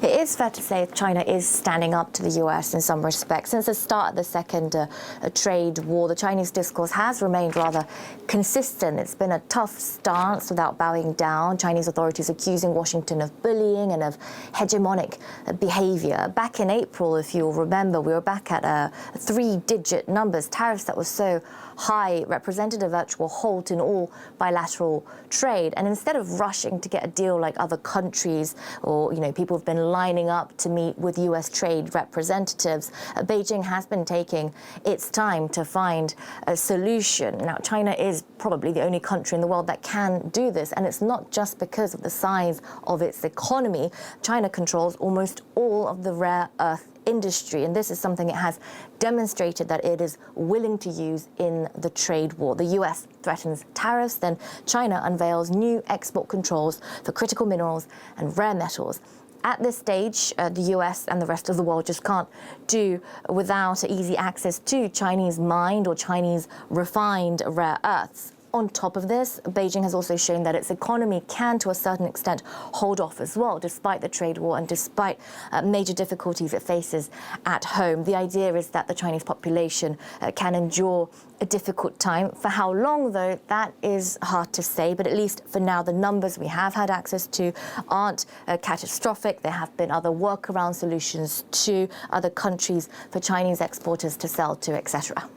It is fair to say China is standing up to the US in some respects. Since the start of the second trade war, the Chinese discourse has remained rather consistent. It's been a tough stance without bowing down. Chinese authorities accusing Washington of bullying and of hegemonic behavior. Back in April, if you'll remember, we were back at three-digit numbers. Tariffs that were so high represented a virtual halt in all bilateral trade. And instead of rushing to get a deal like other countries, or people have been lining up to meet with US trade representatives, Beijing has been taking its time to find a solution. Now, China is probably the only country in the world that can do this, and it's not just because of the size of its economy. China controls almost all of the rare earth industry, and this is something it has demonstrated that it is willing to use in the trade war. The US threatens tariffs, then China unveils new export controls for critical minerals and rare metals. At this stage, the US and the rest of the world just can't do without easy access to Chinese mined or Chinese refined rare earths. On top of this, Beijing has also shown that its economy can, to a certain extent, hold off as well, despite the trade war and despite major difficulties it faces at home. The idea is that the Chinese population can endure a difficult time. For how long, though, that is hard to say, but at least for now, the numbers we have had access to aren't catastrophic. There have been other workaround solutions to other countries for Chinese exporters to sell to, etc.